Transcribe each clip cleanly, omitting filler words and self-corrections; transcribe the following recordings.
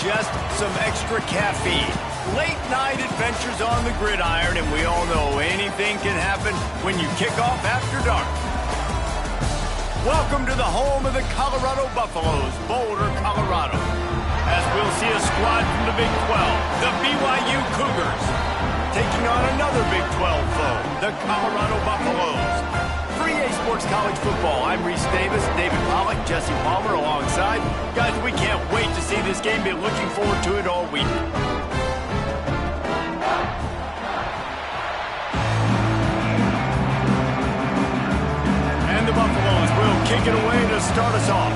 just some extra caffeine. Late night adventures on the gridiron, and we all know anything can happen when you kick off after dark. Welcome to the home of the Colorado Buffaloes, Boulder, Colorado. As we'll see a squad from the Big 12, the BYU Cougars, taking on another Big 12 foe, the Colorado Buffaloes. For EA Sports College Football, I'm Reese Davis, David Pollack, Jesse Palmer alongside. Guys, we can't wait to see this game. Been looking forward to it all week. And the Buffaloes will kick it away to start us off.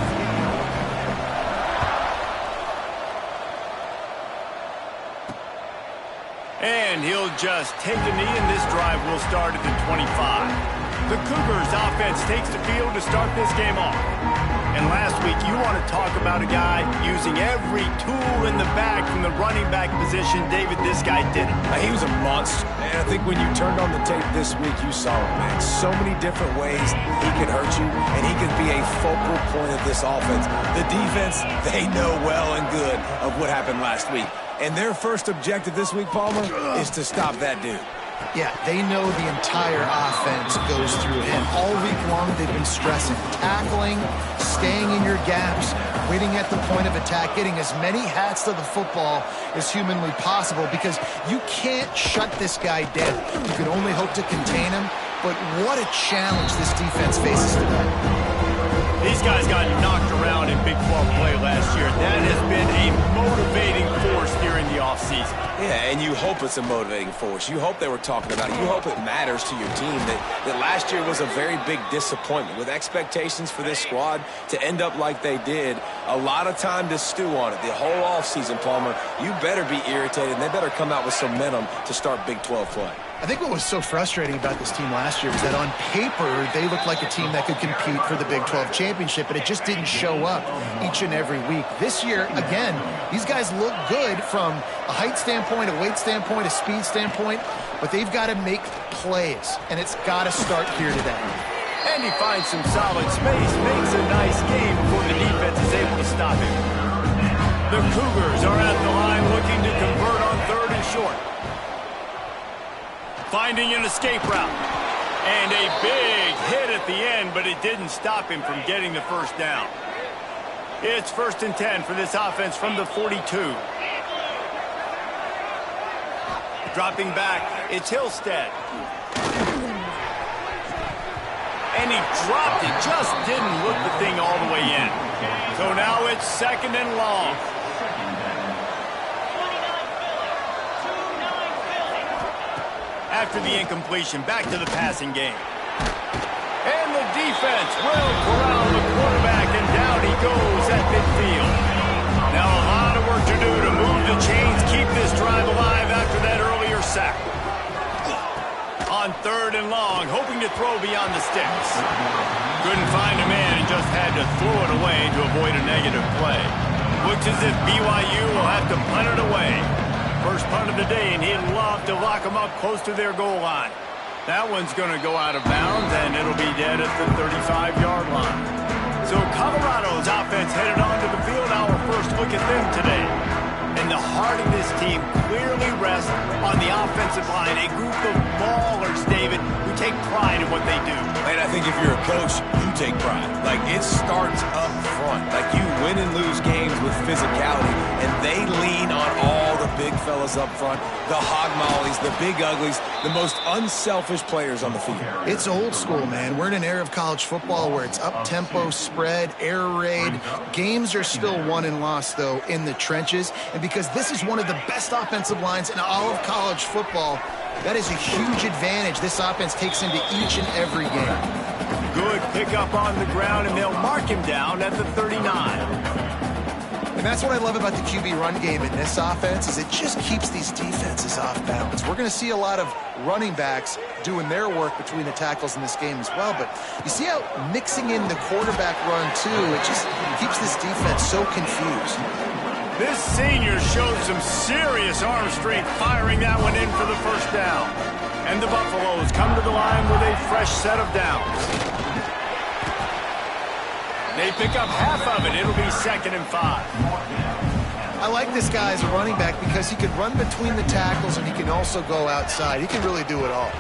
And he'll just take a knee, and this drive will start at the 25. The Cougars offense takes the field to start this game off. And last week, you want to talk about a guy using every tool in the bag from the running back position. David, this guy did it. He was a monster. And I think when you turned on the tape this week, you saw it, man. So many different ways he could hurt you, and he could be a focal point of this offense. The defense, they know well and good of what happened last week. And their first objective this week, Palmer, is to stop that dude. Yeah, they know the entire offense goes through him. All week long, they've been stressing. Tackling, staying in your gaps, waiting at the point of attack, getting as many hats to the football as humanly possible, because you can't shut this guy dead. You can only hope to contain him, but what a challenge this defense faces today. These guys got knocked around in Big 12 play last year. That has been a motivating force during the offseason. Yeah, and you hope it's a motivating force. You hope they were talking about it. You hope it matters to your team that last year was a very big disappointment. With expectations for this squad to end up like they did, a lot of time to stew on it. The whole offseason, Palmer, you better be irritated, and they better come out with some momentum to start Big 12 play. I think what was so frustrating about this team last year was that on paper, they looked like a team that could compete for the Big 12 championship, but it just didn't show up each and every week. This year, again, these guys look good from a height standpoint, a weight standpoint, a speed standpoint, but they've got to make plays, and it's got to start here today. And he finds some solid space, makes a nice game before the defense is able to stop him. The Cougars are at the line looking to convert on 3rd and short. Finding an escape route. And a big hit at the end, but it didn't stop him from getting the first down. It's 1st and 10 for this offense from the 42. Dropping back, it's Hillstead. And he dropped it, just didn't look the thing all the way in. So now it's 2nd and long. After the incompletion, back to the passing game. And the defense will corral the quarterback, and down he goes at midfield. Now a lot of work to do to move the chains, keep this drive alive after that earlier sack. On 3rd and long, hoping to throw beyond the sticks. Couldn't find a man and just had to throw it away to avoid a negative play. Looks as if BYU will have to punt it away. First punt of the day, and he'd love to lock them up close to their goal line. That one's going to go out of bounds, and it'll be dead at the 35-yard line. So Colorado's offense headed onto the field. Our first look at them today. And the heart of this team clearly rests on the offensive line, a group of ballers, David, who take pride in what they do. And I think if you're a coach, you take pride. Like, it starts up front. Like, you win and lose games with physicality, and they lean on all the big fellas up front, the hog mollies, the big uglies, the most unselfish players on the field. It's old school, man. We're in an era of college football where it's up-tempo, spread, air raid. Games are still won and lost, though, in the trenches. And because this is one of the best offensive lines in all of college football, that is a huge advantage this offense takes into each and every game. Good pickup on the ground, and they'll mark him down at the 39. And that's what I love about the QB run game in this offense, is it just keeps these defenses off balance. We're going to see a lot of running backs doing their work between the tackles in this game as well. But you see how mixing in the quarterback run, too, it just keeps this defense so confused. This senior showed some serious arm strength firing that one in for the first down. And the Buffaloes come to the line with a fresh set of downs. They pick up half of it. It'll be 2nd and 5. I I like this guy as a running back because he can run between the tackles and he can also go outside. He can really do it all.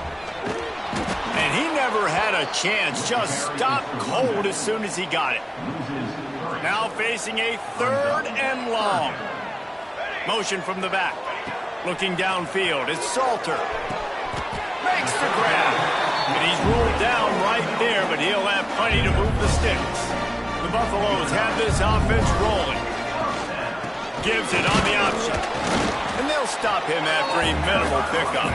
And he never had a chance. Just stopped cold as soon as he got it. Now facing a 3rd and long. Motion from the back. Looking downfield. It's Salter. Makes the grab. And he's rolled down right there, but he'll have plenty to move the sticks. The Buffaloes have this offense rolling. Gives it on the option. And they'll stop him after a minimal pickup.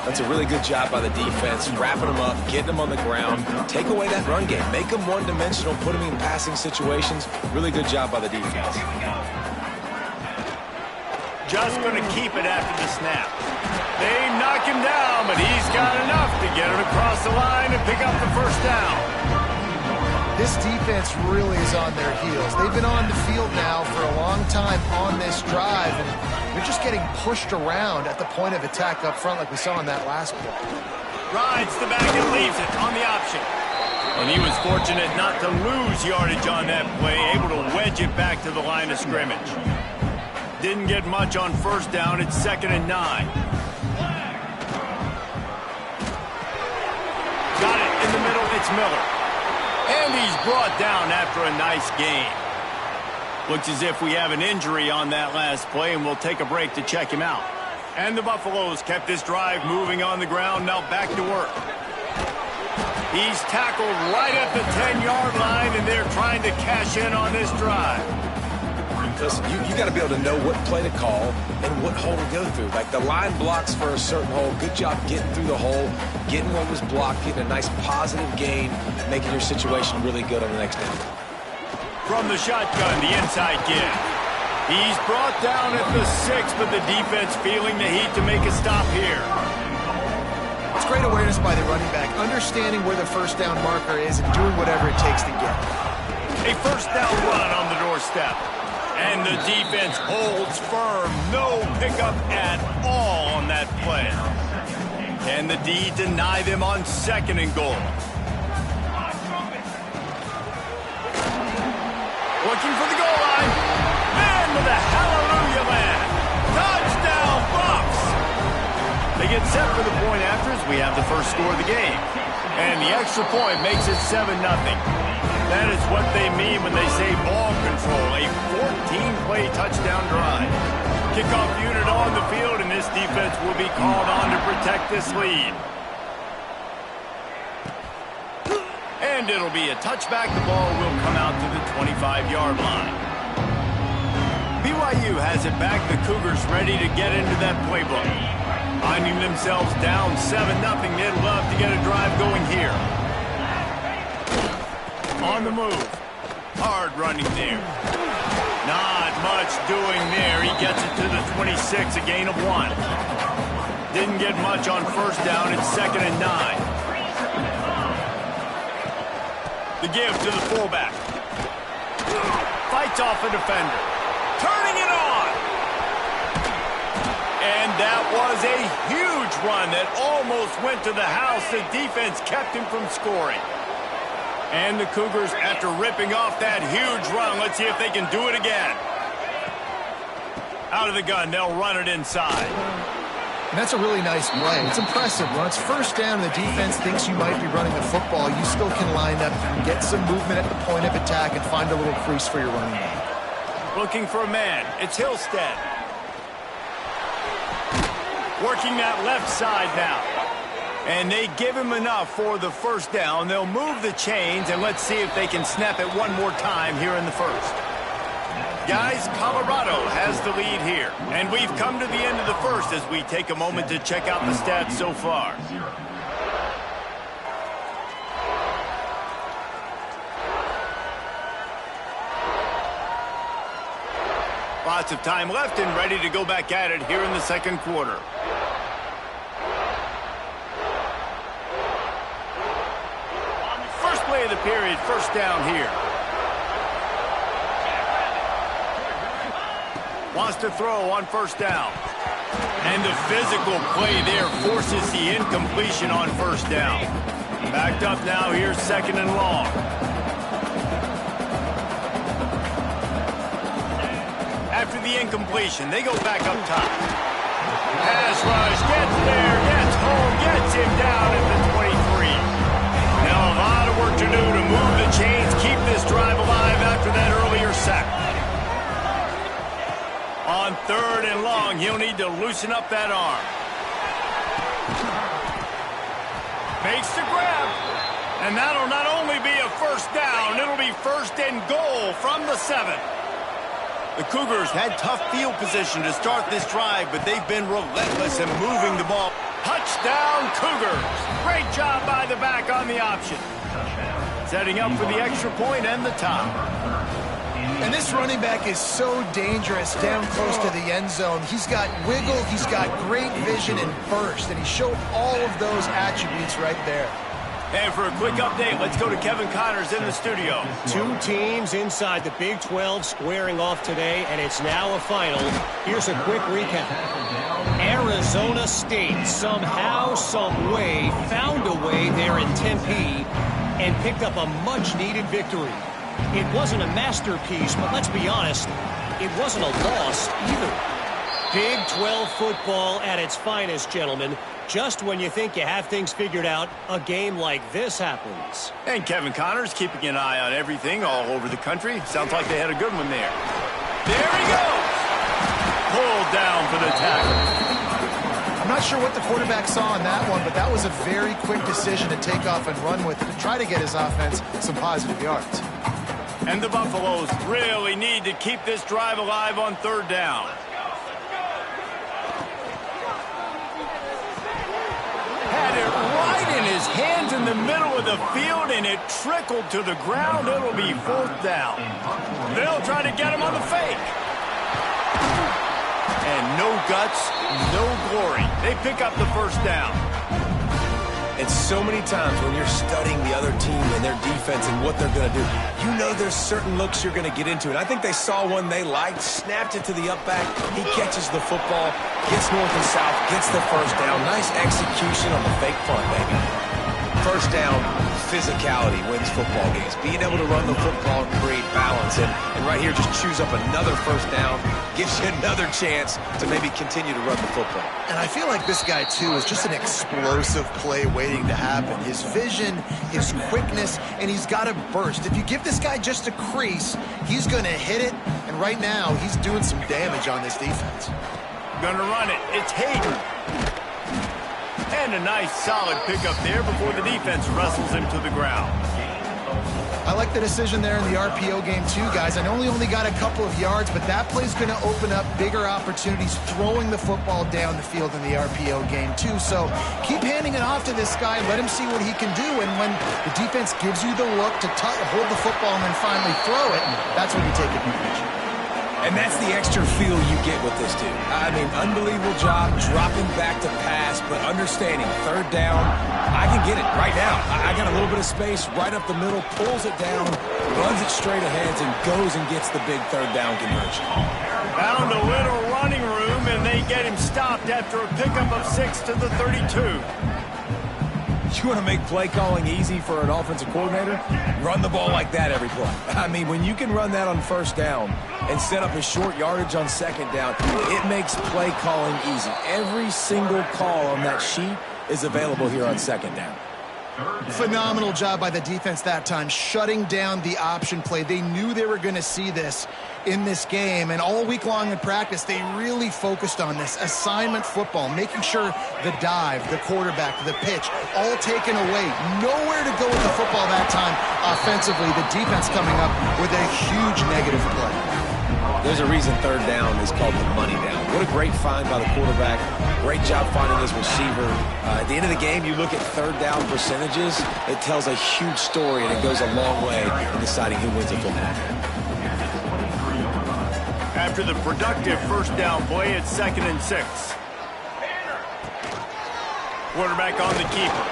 That's a really good job by the defense, wrapping them up, getting them on the ground. Take away that run game. Make them one-dimensional, put them in passing situations. Really good job by the defense. Just going to keep it after the snap. They knock him down, but he's got enough to get it across the line and pick up the first down. This defense really is on their heels. They've been on the field now for a long time on this drive, and they're just getting pushed around at the point of attack up front like we saw in that last play. Rides the back and leaves it on the option. And he was fortunate not to lose yardage on that play, able to wedge it back to the line of scrimmage. Didn't get much on first down. It's 2nd and 9. Got it in the middle. It's Miller. And he's brought down after a nice gain. Looks as if we have an injury on that last play, and we'll take a break to check him out. And the Buffaloes kept this drive moving on the ground, now back to work. He's tackled right at the 10-yard line, and they're trying to cash in on this drive. Listen, you got to be able to know what play to call and what hole to go through. Like the line blocks for a certain hole. Good job getting through the hole, getting what was blocked, getting a nice positive gain, making your situation really good on the next down. From the shotgun, the inside give. He's brought down at the 6, but the defense feeling the heat to make a stop here. It's great awareness by the running back, understanding where the first down marker is and doing whatever it takes to get it. A first down run on the doorstep. And the defense holds firm. No pickup at all on that play. Can the D deny them on 2nd and goal? Looking for the goal line. And with a hallelujah land. Touchdown Buffs! They get set for the point after as we have the first score of the game. And the extra point makes it 7-0. That is what they mean when they say ball control, a 14-play touchdown drive. Kickoff unit on the field, and this defense will be called on to protect this lead. And it'll be a touchback. The ball will come out to the 25-yard line. BYU has it back. The Cougars ready to get into that playbook. Finding themselves down 7-0, they'd love to get a drive going here. On the move. Hard running there. Not much doing there. He gets it to the 26, a gain of 1. Didn't get much on first down. It's 2nd and 9. The give to the fullback. Fights off a defender. Turning it on. And that was a huge run that almost went to the house. The defense kept him from scoring. And the Cougars, after ripping off that huge run, let's see if they can do it again. Out of the gun, they'll run it inside. And that's a really nice play. It's impressive. When it's first down and the defense thinks you might be running the football, you still can line up, get some movement at the point of attack, and find a little crease for your running back. Looking for a man. It's Hillstead. Working that left side now. And they give him enough for the first down. They'll move the chains, and let's see if they can snap it one more time here in the first. Guys, Colorado has the lead here. And we've come to the end of the first as we take a moment to check out the stats so far. Lots of time left and ready to go back at it here in the second quarter. Play of the period, first down here. Wants to throw on first down. And the physical play there forces the incompletion on first down. Backed up now, here's 2nd and long. after the incompletion. They go back up top. Pass rush, gets there, gets home, gets him down at the 23. Now a lot of work to do to move the chains, keep this drive alive after that earlier sack. On 3rd and long, he'll need to loosen up that arm. Makes the grab. And that'll not only be a first down, it'll be 1st and goal from the 7. The Cougars had tough field position to start this drive, but they've been relentless in moving the ball. Touchdown, Cougars. Great job by the back on the option. Setting up for the extra point and the tie. And this running back is so dangerous down close to the end zone. He's got wiggle, he's got great vision and burst, and he showed all of those attributes right there. And for a quick update, let's go to Kevin Connors in the studio. 2 teams inside the Big 12 squaring off today, and it's now a final. Here's a quick recap. Arizona State somehow, some way, found a way there in Tempe and picked up a much-needed victory. It wasn't a masterpiece, but let's be honest, it wasn't a loss either. Big 12 football at its finest, gentlemen. Just when you think you have things figured out, a game like this happens. And Kevin Connors keeping an eye on everything all over the country. Sounds like they had a good one there. There he goes! Pulled down for the tackle. I'm not sure what the quarterback saw on that one, but that was a very quick decision to take off and run with it to try to get his offense some positive yards. And the Buffaloes really need to keep this drive alive on 3rd down. Had it right in his hands in the middle of the field, and it trickled to the ground. It'll be 4th down. They'll try to get him on the fake. And no guts, no glory. They pick up the 1st down. And so many times when you're studying the other team and their defense and what they're going to do, you know there's certain looks you're going to get into. And I think they saw one they liked, snapped it to the up back. He catches the football, gets north and south, gets the 1st down. Nice execution on the fake punt, baby. 1st down, physicality wins football games. Being able to run the football and create balance. And right here, just choose up another 1st down, gives you another chance to maybe continue to run the football. And I feel like this guy, too, is just an explosive play waiting to happen. His vision, his quickness, and he's got a burst. If you give this guy just a crease, he's going to hit it. And right now, he's doing some damage on this defense. Gonna run it. It's Hayden. And a nice solid pickup there before the defense wrestles him to the ground. I like the decision there in the RPO game too, guys. I know he only got a couple of yards, but that play's going to open up bigger opportunities throwing the football down the field in the RPO game too. So keep handing it off to this guy. Let him see what he can do. And when the defense gives you the look to hold the football and then finally throw it, that's when you take advantage. And that's the extra feel you get with this dude. I mean, unbelievable job dropping back to pass, but understanding 3rd down, I can get it right now. I got a little bit of space right up the middle, pulls it down, runs it straight ahead, and goes and gets the big 3rd down conversion. Found a little running room, and they get him stopped after a pickup of 6 to the 32. You want to make play calling easy for an offensive coordinator? Run the ball like that every play. I mean, when you can run that on 1st down and set up a short yardage on 2nd down, it makes play calling easy. Every single call on that sheet is available here on 2nd down. Phenomenal job by the defense that time, shutting down the option play. They knew they were going to see this in this game, and all week long in practice, they really focused on this assignment football, making sure the dive, the quarterback, the pitch, all taken away. Nowhere to go with the football that time offensively. The defense coming up with a huge negative play. There's a reason 3rd down is called the money down. What a great find by the quarterback. Great job finding his receiver. At the end of the game, you look at 3rd down percentages. It tells a huge story, and it goes a long way in deciding who wins a football game. After the productive 1st down play, it's 2nd and 6. Quarterback on the keeper.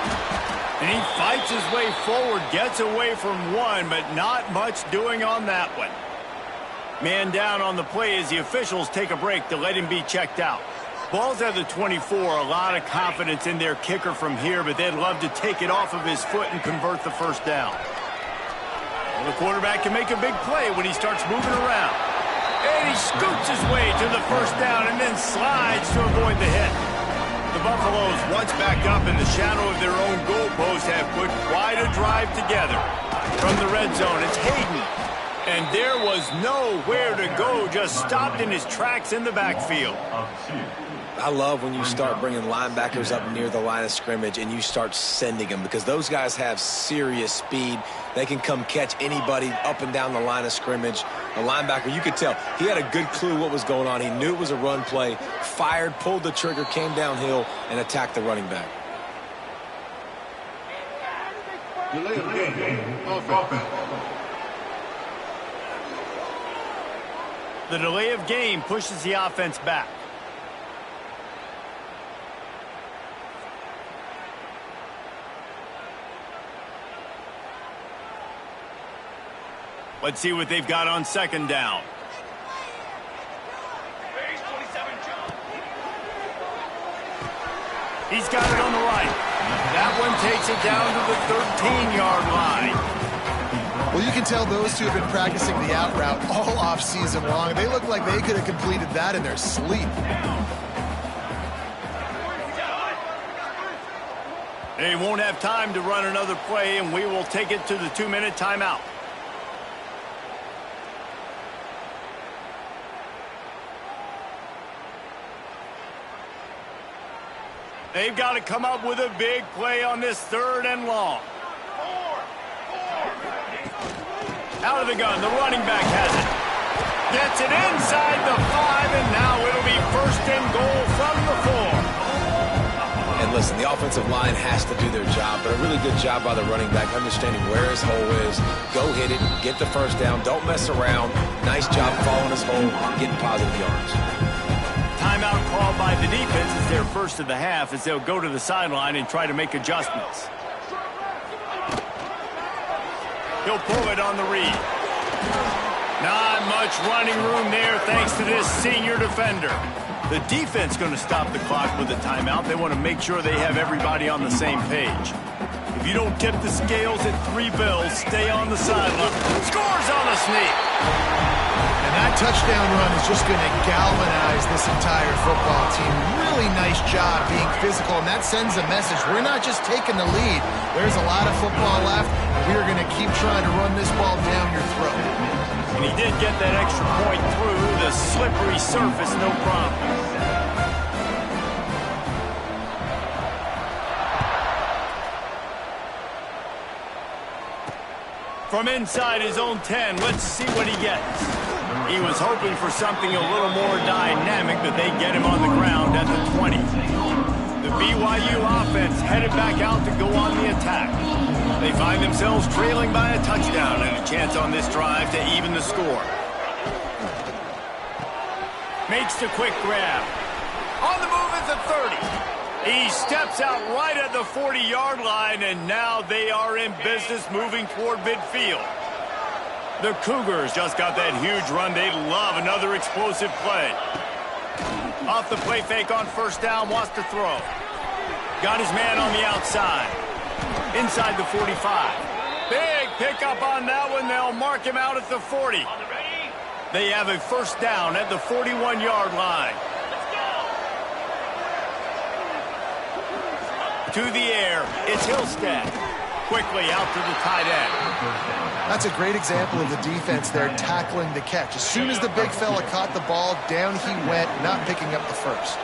And he fights his way forward, gets away from one, but not much doing on that one. Man down on the play as the officials take a break to let him be checked out. Ball's at the 24, a lot of confidence in their kicker from here, but they'd love to take it off of his foot and convert the 1st down. Well, the quarterback can make a big play when he starts moving around. And he scoots his way to the first down and then slides to avoid the hit. The Buffaloes, once backed up in the shadow of their own goalpost, have put quite a drive together. From the red zone, it's Hayden. And there was nowhere to go, just stopped in his tracks in the backfield. I love when you start bringing linebackers up near the line of scrimmage and you start sending them, because those guys have serious speed. They can come catch anybody up and down the line of scrimmage. A linebacker, you could tell, he had a good clue what was going on. He knew it was a run play, fired, pulled the trigger, came downhill, and attacked the running back. Delay of game. Offense. The delay of game pushes the offense back. Let's see what they've got on second down. He's got it on the right. That one takes it down to the 13-yard line. Well, you can tell those two have been practicing the out route all off-season long. They look like they could have completed that in their sleep. They won't have time to run another play, and we will take it to the 2-minute timeout. They've got to come up with a big play on this 3rd and long. Out of the gun, the running back has it. Gets it inside the 5, and now it'll be 1st and goal from the 4. And listen, the offensive line has to do their job, but a really good job by the running back, understanding where his hole is. Go hit it, get the first down, don't mess around. Nice job following his hole, getting positive yards. Timeout called by the defense is their first of the half, as they'll go to the sideline and try to make adjustments. He'll pull it on the read. Not much running room there thanks to this senior defender. The defense going to stop the clock with a timeout. They want to make sure they have everybody on the same page. If you don't tip the scales at 3 bills, stay on the sideline. Scores on a sneak. And that touchdown run is just going to galvanize this entire football team. Really nice job being physical, and that sends a message. We're not just taking the lead. There's a lot of football left, and we're going to keep trying to run this ball down your throat. And he did get that extra point through the slippery surface, no problem. From inside his own 10, let's see what he gets. He was hoping for something a little more dynamic, but they get him on the ground at the 20. The BYU offense headed back out to go on the attack. They find themselves trailing by a touchdown and a chance on this drive to even the score. Makes the quick grab. On the move at the 30. He steps out right at the 40-yard line, and now they are in business moving toward midfield. The Cougars just got that huge run. They love another explosive play. Off the play fake on first down, wants to throw. Got his man on the outside. Inside the 45. Big pickup on that one. They'll mark him out at the 40. They have a first down at the 41-yard line. To the air, it's Hillstead. Quickly out to the tight end. That's a great example of the defense there tackling the catch. As soon as the big fella caught the ball, down he went, not picking up the first.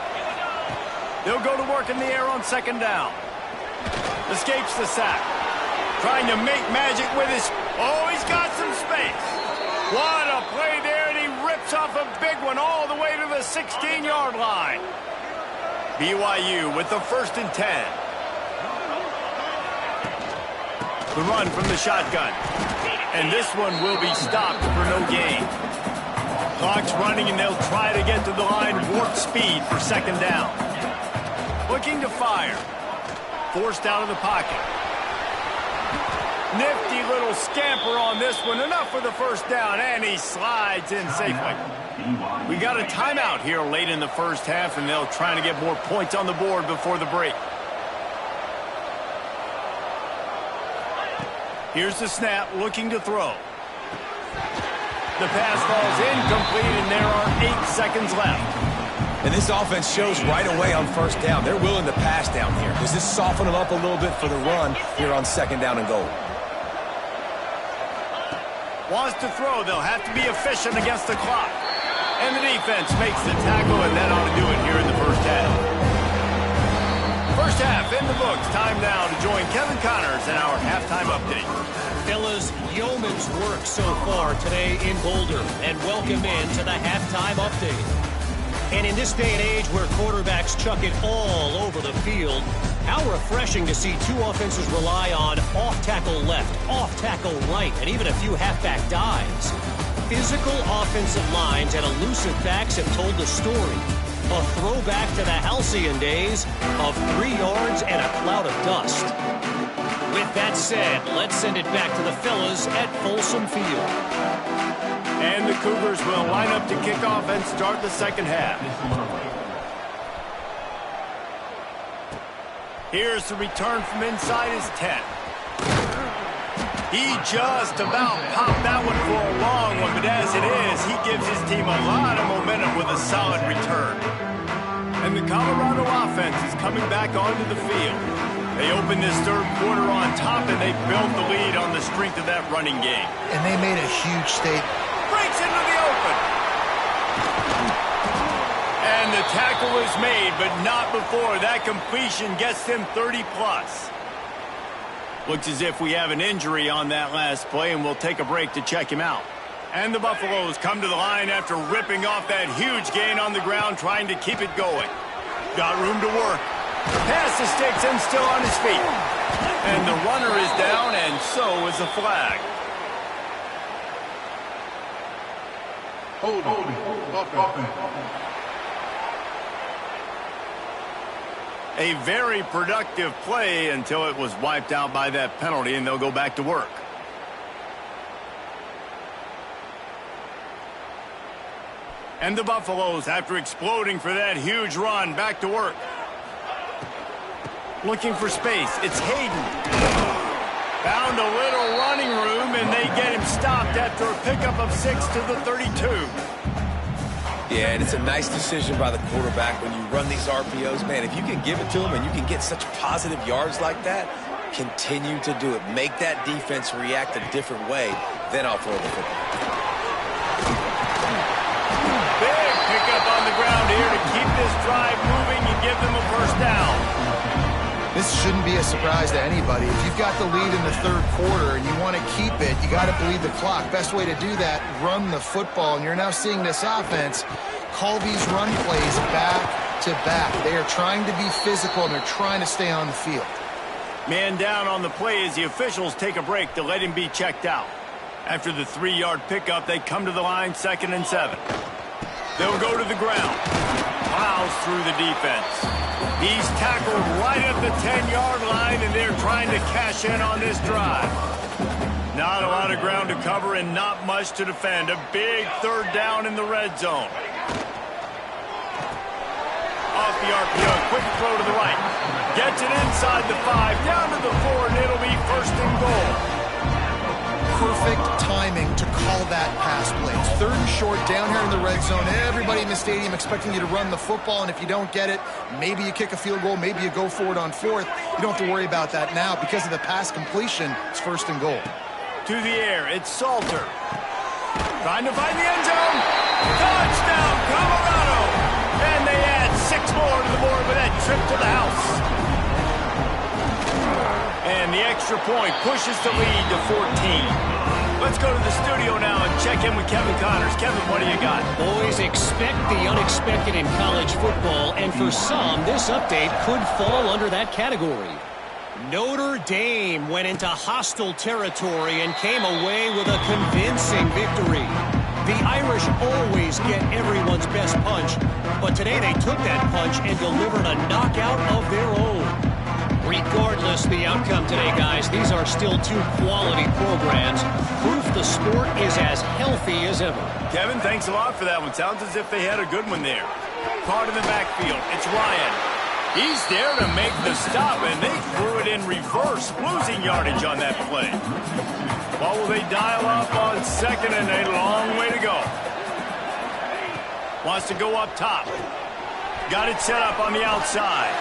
They'll go to work in the air on second down. Escapes the sack. Trying to make magic with his... Oh, he's got some space. What a play there, and he rips off a big one all the way to the 16-yard line. BYU with the 1st and 10. The run from the shotgun. And this one will be stopped for no gain. Clock's running, and they'll try to get to the line warp speed for second down. Looking to fire. Forced out of the pocket. Nifty little scamper on this one. Enough for the first down, and he slides in safely. We got a timeout here late in the first half, and they'll try to get more points on the board before the break. Here's the snap, looking to throw. The pass falls incomplete, and there are 8 seconds left. And this offense shows right away on first down. They're willing to pass down here. Does this soften them up a little bit for the run here on second down and goal? Wants to throw. They'll have to be efficient against the clock. And the defense makes the tackle, and that ought to do it here in the first half. First half in the books. Time now to join Kevin Connors in our halftime update. Fellas, yeoman's work so far today in Boulder, and welcome in to the halftime update. And in this day and age where quarterbacks chuck it all over the field, how refreshing to see two offenses rely on off-tackle left, off-tackle right, and even a few halfback dives. Physical offensive lines and elusive backs have told the story. A throwback to the halcyon days of 3 yards and a cloud of dust. With that said, let's send it back to the fellas at Folsom Field. And the Cougars will line up to kick off and start the second half. Here's the return from inside his 10. He just about popped that one for a long one, but as it is, he gives his team a lot of momentum with a solid return. And the Colorado offense is coming back onto the field. They opened this third quarter on top, and they built the lead on the strength of that running game. And they made a huge statement. Breaks into the open. And the tackle is made, but not before that completion gets them 30-plus. Looks as if we have an injury on that last play, and we'll take a break to check him out. And the Buffaloes come to the line after ripping off that huge gain on the ground, trying to keep it going. Got room to work. Pass the sticks and still on his feet. And the runner is down, and so is the flag. Holding. Offense. A very productive play until it was wiped out by that penalty, and they'll go back to work. And the Buffaloes, after exploding for that huge run, back to work. Looking for space. It's Hayden. Found a little running room, and they get him stopped after a pickup of 6 to the 32. Yeah, and it's a nice decision by the quarterback when you run these RPOs. Man, if you can give it to them and you can get such positive yards like that, continue to do it. Make that defense react a different way, then I'll throw the football. Big pickup on the ground here to keep this drive moving and give them a first down. This shouldn't be a surprise to anybody. If you've got the lead in the third quarter and you want to keep it, you got to bleed the clock. Best way to do that, run the football. And you're now seeing this offense call these run plays back to back. They are trying to be physical, and they're trying to stay on the field. Man down on the play as the officials take a break to let him be checked out. After the 3-yard pickup, they come to the line, 2nd and 7. They'll go to the ground. Plows through the defense. He's tackled right at the 10-yard line, and they're trying to cash in on this drive. Not a lot of ground to cover and not much to defend. A big third down in the red zone. Off the RPO, quick throw to the right. Gets it inside the 5, down to the 4, and it'll be 1st and goal. Perfect timing to call that pass play. 3rd and short down here in the red zone. Everybody in the stadium expecting you to run the football, and if you don't get it, maybe you kick a field goal, maybe you go for it on 4th. You don't have to worry about that now. Because of the pass completion, it's 1st and goal. To the air, it's Salter. Trying to find the end zone. Touchdown, Colorado! And they add 6 more to the board with that trip to the house. And the extra point pushes the lead to 14. Let's go to the studio now and check in with Kevin Connors. Kevin, what do you got? Boys, expect the unexpected in college football, and for some, this update could fall under that category. Notre Dame went into hostile territory and came away with a convincing victory. The Irish always get everyone's best punch, but today they took that punch and delivered a knockout of their own. Regardless the outcome today, guys, these are still 2 quality programs. Proof the sport is as healthy as ever. Kevin, thanks a lot for that one. Sounds as if they had a good one there. Caught in the backfield. It's Ryan. He's there to make the stop, and they threw it in reverse, losing yardage on that play. What will they dial up on second and a long way to go? Wants to go up top. Got it set up on the outside.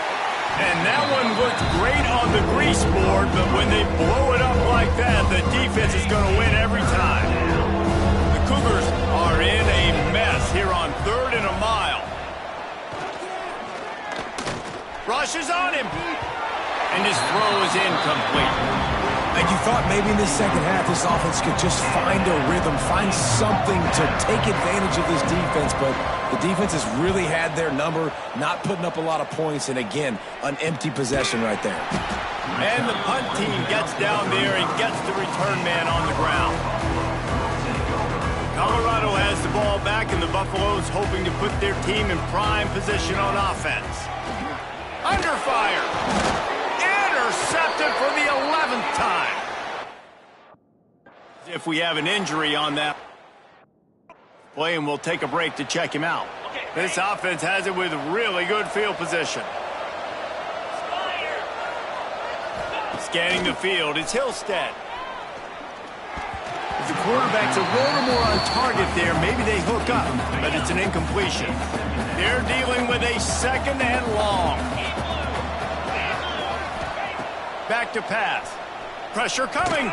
And that one looked great on the grease board, but when they blow it up like that, the defense is going to win every time. The Cougars are in a mess here on 3rd and a mile. Rushes on him. And his throw is incomplete. Like you thought maybe in the second half this offense could just find a rhythm, find something to take advantage of this defense, but the defense has really had their number, not putting up a lot of points, and again, an empty possession right there. And the punt team gets down there and gets the return man on the ground. Colorado has the ball back, and the Buffaloes hoping to put their team in prime position on offense. Under fire. Intercepted for the 11th time. If we have an injury on that play, and we'll take a break to check him out. This offense has it with really good field position. Scanning the field, it's Hillstead. If the quarterback's a little more on target there, maybe they hook up, but it's an incompletion. They're dealing with a 2nd and long. Back to pass. Pressure coming.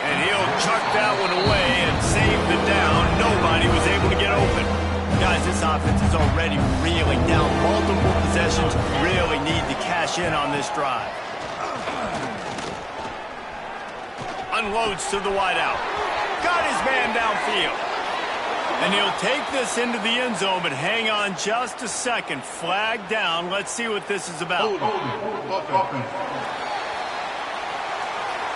And he'll chuck that one away and save the down. Nobody was able to get open. Guys, this offense is already reeling down. Multiple possessions, really need to cash in on this drive. Unloads to the wideout. Got his man downfield. And he'll take this into the end zone, but hang on just a second. Flag down. Let's see what this is about.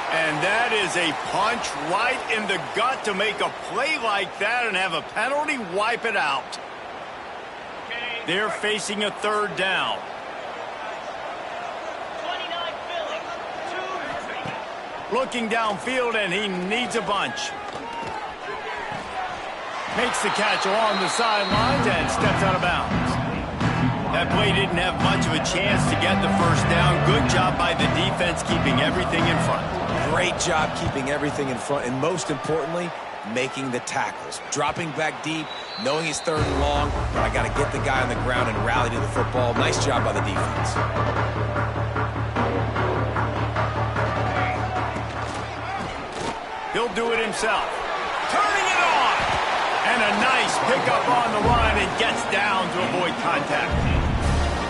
And that is a punch right in the gut to make a play like that and have a penalty wipe it out. They're facing a 3rd down. Looking downfield, and he needs a bunch. Makes the catch along the sidelines and steps out of bounds. That play didn't have much of a chance to get the 1st down. Good job by the defense keeping everything in front. Great job keeping everything in front, and most importantly, making the tackles. Dropping back deep, knowing he's 3rd and long, but I got to get the guy on the ground and rally to the football. Nice job by the defense. He'll do it himself. Turning it on! And a nice pickup on the line and gets down to avoid contact.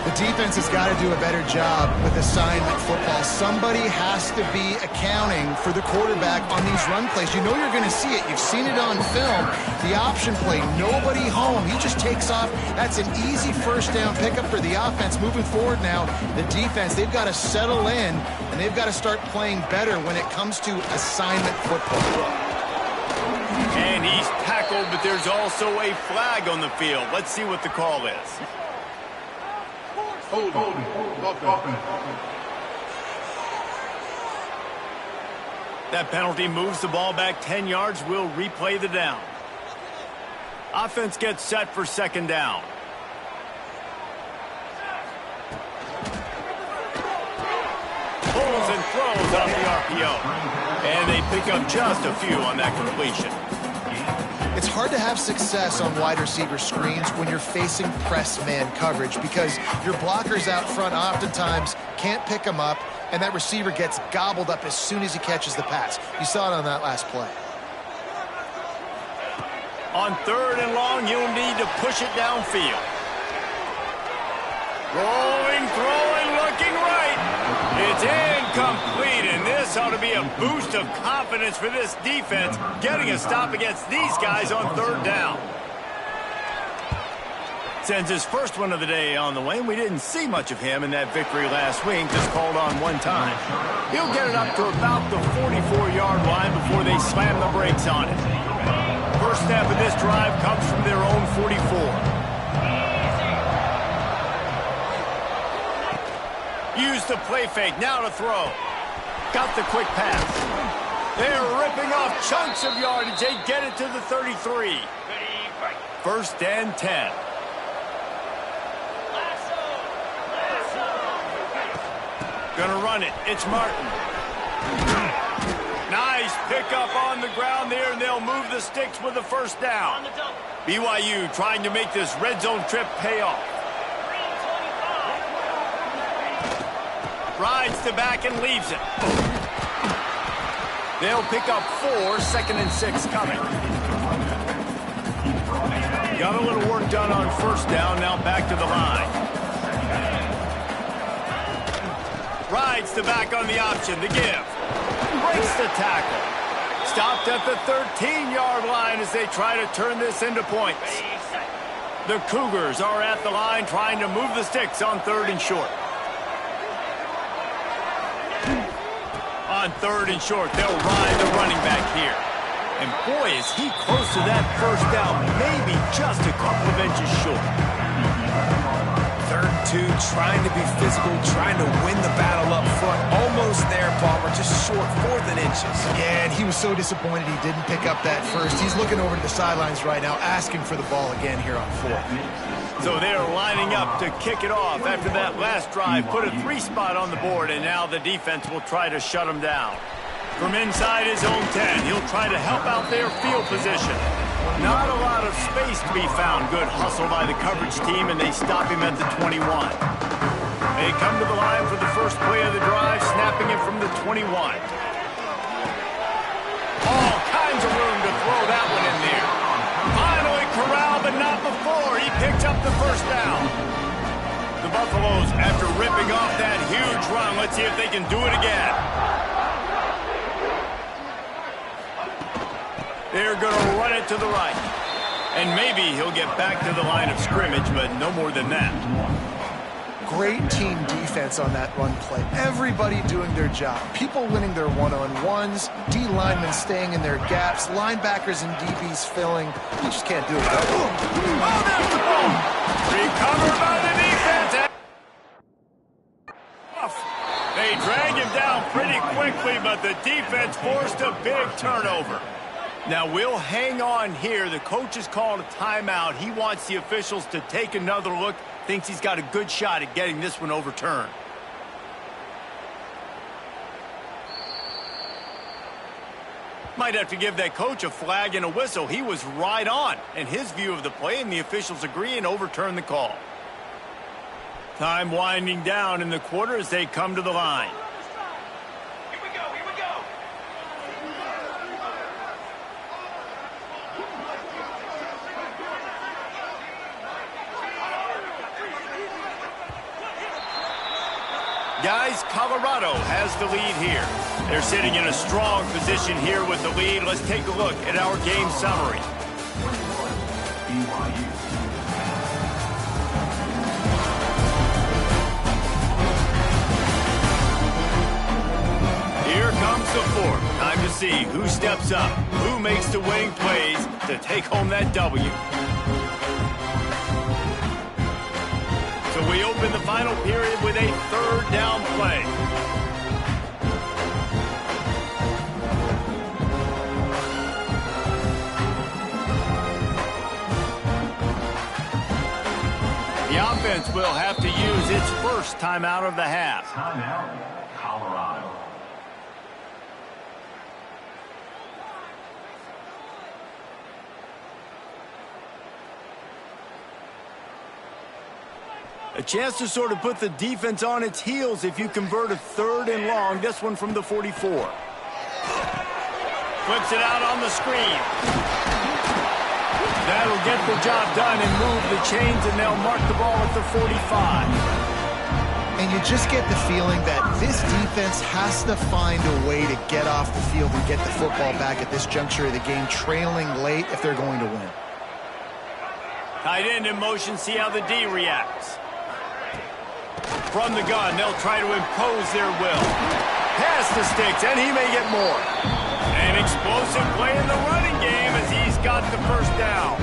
The defense has got to do a better job with assignment football. Somebody has to be accounting for the quarterback on these run plays. You know you're going to see it. You've seen it on film. The option play, nobody home. He just takes off. That's an easy 1st down pickup for the offense. Moving forward now, the defense, they've got to settle in, and they've got to start playing better when it comes to assignment football. And he's tackled, but there's also a flag on the field. Let's see what the call is. Hold on. That penalty moves the ball back 10 yards. We'll replay the down. Offense gets set for 2nd down. Pulls and throws off the RPO. And they pick up just a few on that completion. It's hard to have success on wide receiver screens when you're facing press man coverage because your blockers out front oftentimes can't pick them up, and that receiver gets gobbled up as soon as he catches the pass. You saw it on that last play. On 3rd and long, you'll need to push it downfield. Rolling, throwing, looking right. It's incomplete, and this ought to be a boost of confidence for this defense, getting a stop against these guys on 3rd down. Sends his first one of the day on the way, and we didn't see much of him in that victory last week, just called on one time. He'll get it up to about the 44-yard line before they slam the brakes on it. First snap of this drive comes from their own 44. Use the play fake, now to throw. Got the quick pass. They're ripping off chunks of yardage. They get it to the 33. 1st and 10. Gonna run it. It's Martin. Nice Nice pickup on the ground there, and they'll move the sticks with the first down. BYU trying to make this red zone trip pay off. Rides the back and leaves it. They'll pick up 4, 2nd and 6 coming. Got a little work done on first down, now back to the line. Rides the back on the option, the give. Breaks the tackle. Stopped at the 13-yard line as they try to turn this into points. The Cougars are at the line trying to move the sticks on 3rd and short. On 3rd and short, they'll ride the running back here. And boy, is he close to that first down, maybe just a couple of inches short. 3rd and 2, trying to be physical, trying to win the battle up front. Almost there, Palmer, just short, 4th and inches. Yeah, and he was so disappointed he didn't pick up that first. He's looking over to the sidelines right now, asking for the ball again here on 4th. So they're lining up to kick it off after that last drive. Put a 3 spot on the board, and now the defense will try to shut him down. From inside his own 10, he'll try to help out their field position. Not a lot of space to be found. Good hustle by the coverage team, and they stop him at the 21. They come to the line for the first play of the drive, snapping it from the 21. All kinds of room to throw that one in there. Finally corralled, but not before. He picked up the first down. The Buffaloes, after ripping off that huge run, let's see if they can do it again. They're going to run it to the right. And maybe he'll get back to the line of scrimmage, but no more than that. Great team defense on that run play. Everybody doing their job. People winning their one-on-ones, D linemen staying in their gaps, linebackers and DBs filling. You just can't do it. Oh, there's the ball. Recovered by the defense. They drag him down pretty quickly, but the defense forced a big turnover. Now, we'll hang on here. The coach has called a timeout. He wants the officials to take another look. Thinks he's got a good shot at getting this one overturned. Might have to give that coach a flag and a whistle. He was right on in his view of the play, and the officials agree and overturn the call. Time winding down in the quarter as they come to the line. Guys, Colorado has the lead here. They're sitting in a strong position here with the lead. Let's take a look at our game summary. Here comes the 4th. Time to see who steps up, who makes the winning plays to take home that W. So we open the final period with a 3rd down play. The offense will have to use its first timeout of the half. Timeout, Colorado. A chance to sort of put the defense on its heels if you convert a 3rd and long. This one from the 44. Flips it out on the screen. That'll get the job done and move the chains, and they'll mark the ball at the 45. And you just get the feeling that this defense has to find a way to get off the field and get the football back at this juncture of the game, trailing late if they're going to win. Tight end in motion, see how the D reacts. From the gun, they'll try to impose their will. Pass the sticks, and he may get more. An explosive play in the running game as he's got the first down.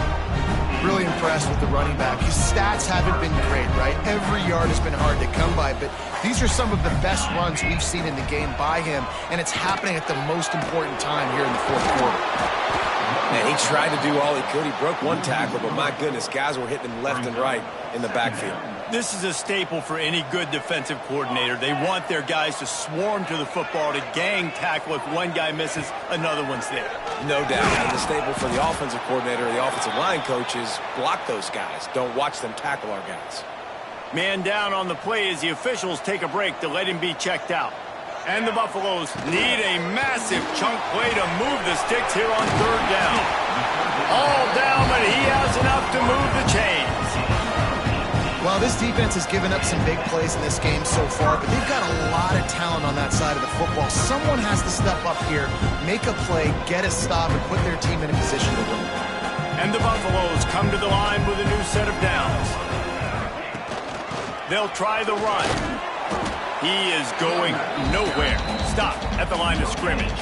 Really impressed with the running back. His stats haven't been great, right? Every yard has been hard to come by, but these are some of the best runs we've seen in the game by him, and it's happening at the most important time here in the 4th quarter. Man, he tried to do all he could. He broke one tackle, but my goodness, guys were hitting him left and right in the backfield. This is a staple for any good defensive coordinator. They want their guys to swarm to the football, to gang tackle. If one guy misses, another one's there. No doubt. And the staple for the offensive coordinator or the offensive line coach is block those guys. Don't watch them tackle our guys. Man down on the play as the officials take a break to let him be checked out. And the Buffaloes need a massive chunk play to move the sticks here on third down. All down, but he has enough to move the chains. Well, this defense has given up some big plays in this game so far, but they've got a lot of talent on that side of the football. Someone has to step up here, make a play, get a stop, and put their team in a position to win. And the Buffaloes come to the line with a new set of downs. They'll try the run. He is going nowhere. Stop at the line of scrimmage.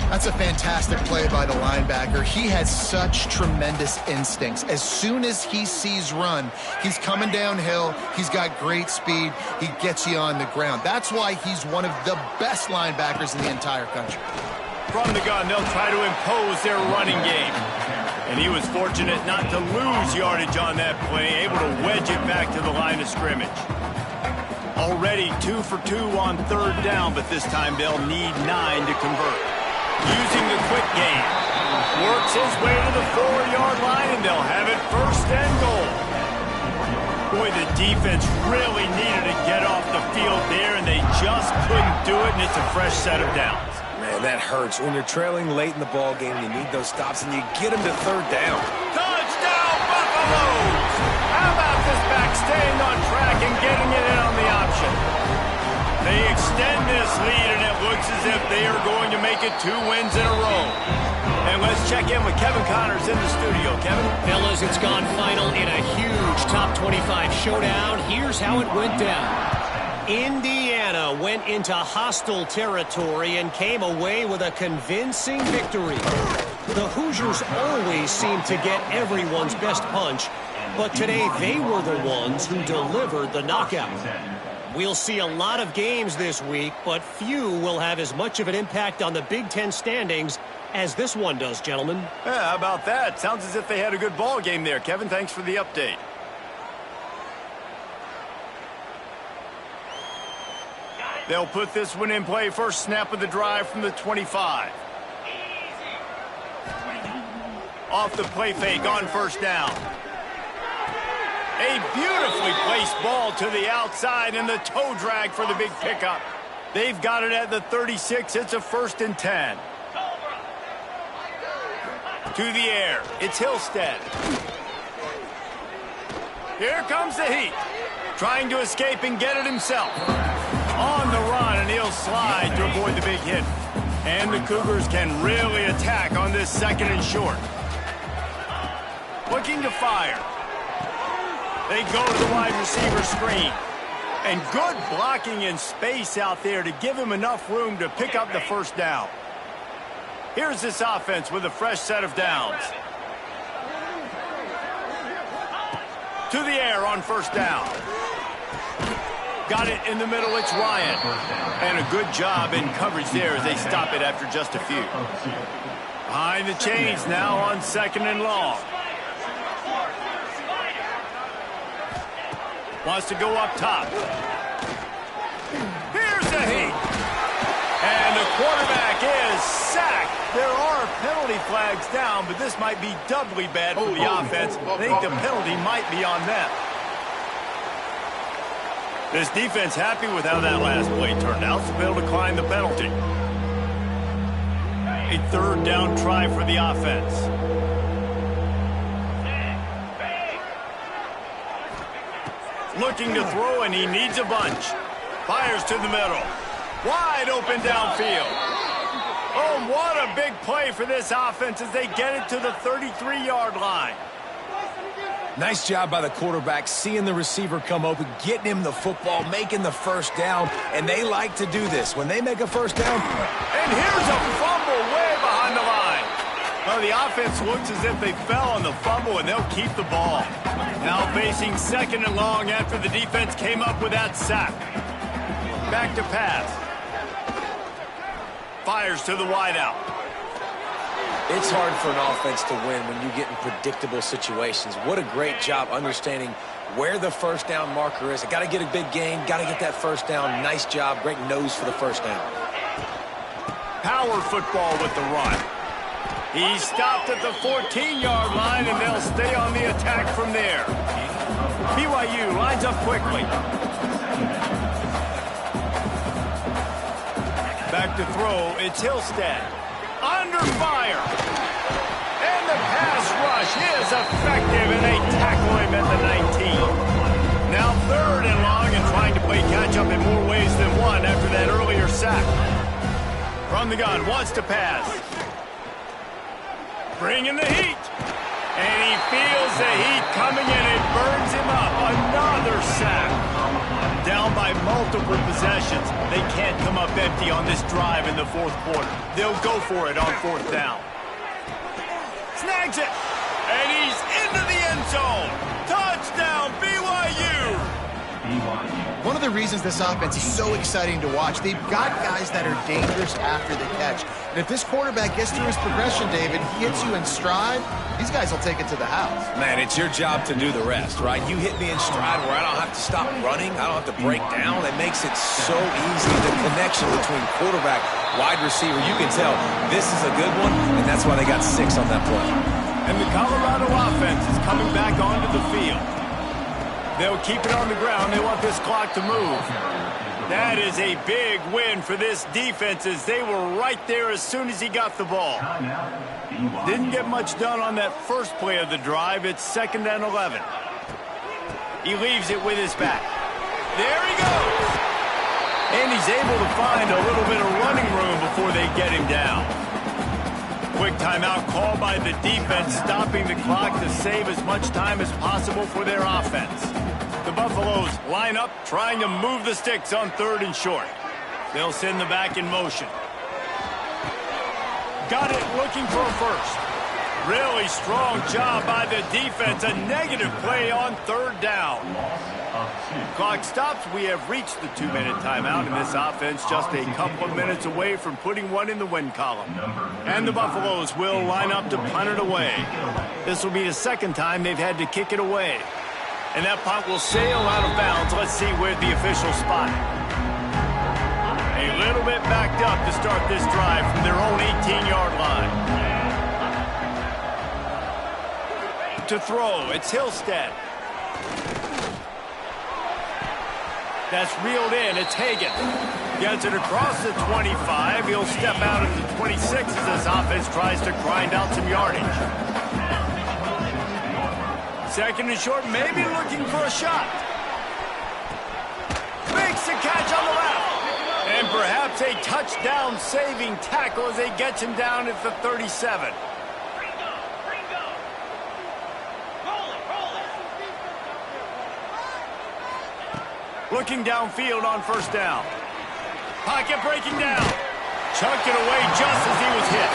That's a fantastic play by the linebacker. He has such tremendous instincts. As soon as he sees run, he's coming downhill. He's got great speed. He gets you on the ground. That's why he's one of the best linebackers in the entire country. From the gun, they'll try to impose their running game. And he was fortunate not to lose yardage on that play, able to wedge it back to the line of scrimmage. Already 2 for 2 on third down, but this time they'll need 9 to convert. Using the quick game. Works his way to the 4-yard line, and they'll have it first and goal. Boy, the defense really needed to get off the field there, and they just couldn't do it, and it's a fresh set of downs. Man, that hurts. When you're trailing late in the ball game, you need those stops, and you get them to third down. Touchdown, Buffaloes! How about this back staying on track and getting it in on the option? They extend this lead, and it looks as if they are going to make it 2 wins in a row. And let's check in with Kevin Connors in the studio. Kevin? Fellas, it's gone final in a huge top 25 showdown. Here's how it went down. Indiana went into hostile territory and came away with a convincing victory. The Hoosiers always seem to get everyone's best punch, but today they were the ones who delivered the knockout. We'll see a lot of games this week, but few will have as much of an impact on the Big Ten standings as this one does, gentlemen. Yeah, how about that? Sounds as if they had a good ball game there. Kevin, thanks for the update. They'll put this one in play. First snap of the drive from the 25. Off the play fake on first down. A beautifully placed ball to the outside and the toe drag for the big pickup. They've got it at the 36. It's a 1st and 10. To the air. It's Hillstead. Here comes the heat. Trying to escape and get it himself. On the run, and he'll slide to avoid the big hit. And the Cougars can really attack on this 2nd and short. Looking to fire. They go to the wide receiver screen. And good blocking in space out there to give him enough room to pick up the first down. Here's this offense with a fresh set of downs. To the air on first down. Got it in the middle, it's Ryan. And a good job in coverage there as they stop it after just a few. Behind the chains now on 2nd and long. Wants to go up top. Here's the heat. And the quarterback is sacked. There are penalty flags down, but this might be doubly bad for the offense. I think the penalty might be on them. This defense happy with how that last play turned out, so they'll decline the penalty. A 3rd down try for the offense. Looking to throw, and he needs a bunch. Fires to the middle. Wide open downfield. Oh, what a big play for this offense as they get it to the 33-yard line. Nice job by the quarterback, seeing the receiver come open, getting him the football, making the first down, and they like to do this. When they make a first down. And here's a fumble way behind the line. Well, the offense looks as if they fell on the fumble, and they'll keep the ball. Now facing 2nd and long after the defense came up with that sack. Back to pass. Fires to the wideout. It's hard for an offense to win when you get in predictable situations. What a great job understanding where the first down marker is. I got to get a big gain, got to get that first down. Nice job, great nose for the first down. Power football with the run. He stopped at the 14-yard line, and they'll stay on the attack from there. BYU lines up quickly. Back to throw, it's Hillstead. Under fire. And the pass rush is effective, and they tackle him at the 19. Now 3rd and long, and trying to play catch-up in more ways than one after that earlier sack. From the gun, wants to pass. Bringing the heat. And he feels the heat coming in. It burns him up. Another sack. Down by multiple possessions. They can't come up empty on this drive in the 4th quarter. They'll go for it on 4th down. Snags it. And he's into the end zone. Touchdown, BYU. One of the reasons this offense is so exciting to watch, they've got guys that are dangerous after the catch. And if this quarterback gets through his progression, David, he hits you in stride, these guys will take it to the house. Man, it's your job to do the rest, right? You hit me in stride where I don't have to stop running. I don't have to break down. It makes it so easy. The connection between quarterback, wide receiver, you can tell this is a good one, and that's why they got 6 on that play. And the Colorado offense is coming back onto the field. They'll keep it on the ground. They want this clock to move. That is a big win for this defense, as they were right there as soon as he got the ball. Didn't get much done on that first play of the drive. It's 2nd and 11. He leaves it with his back. There he goes. And he's able to find a little bit of running room before they get him down. Quick timeout call by the defense, stopping the clock to save as much time as possible for their offense. The Buffaloes line up, trying to move the sticks on 3rd and short. They'll send the back in motion. Got it, looking for a first. Really strong job by the defense. A negative play on 3rd down. Clock stops. We have reached the 2-minute timeout, and this offense just a couple of minutes away from putting one in the win column. And the Buffaloes will line up to punt it away. This will be the 2nd time they've had to kick it away. And that punt will sail out of bounds. Let's see where the official spot it. A little bit backed up to start this drive from their own 18-yard line. To throw, it's Hillstead. That's reeled in. It's Hagan. Gets it across the 25. He'll step out at the 26 as this offense tries to grind out some yardage. 2nd and short, maybe looking for a shot. Makes the catch on the left. And perhaps a touchdown-saving tackle as they get him down at the 37. Looking downfield on 1st down. Pocket breaking down. Chucked it away just as he was hit.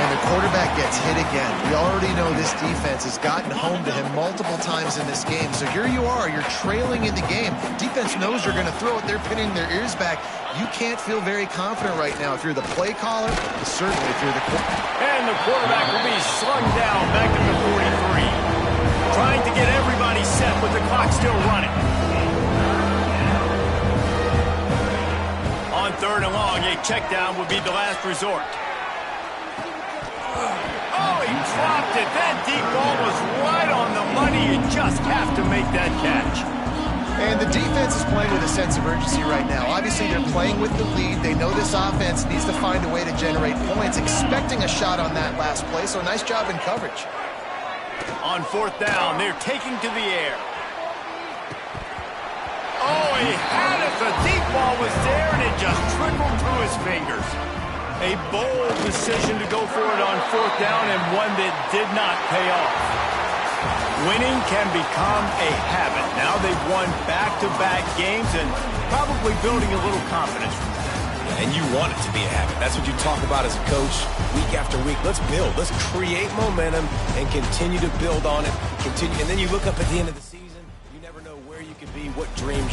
And the quarterback gets hit again. We already know this defense has gotten home to him multiple times in this game. So here you are, you're trailing in the game. Defense knows you're going to throw it. They're pinning their ears back. You can't feel very confident right now if you're the play caller, certainly if you're the quarterback. And the quarterback will be slung down back at the 43. Trying to get everybody set with the clock still running. On 3rd and long, a check down would be the last resort. Oh, he dropped it. That deep ball was right on the money. You just have to make that catch. And the defense is playing with a sense of urgency right now. Obviously, they're playing with the lead. They know this offense needs to find a way to generate points, expecting a shot on that last play. So nice job in coverage. On 4th down, they're taking to the air. Oh, he had it. The deep ball was there, and it just trickled through his fingers. A bold decision to go for it on 4th down, and one that did not pay off. Winning can become a habit. Now they've won back-to-back games and probably building a little confidence from that. And you want it to be a habit. That's what you talk about as a coach week after week. Let's build. Let's create momentum and continue to build on it. And then you look up at the end of the season, you never know where you could be, what dreams you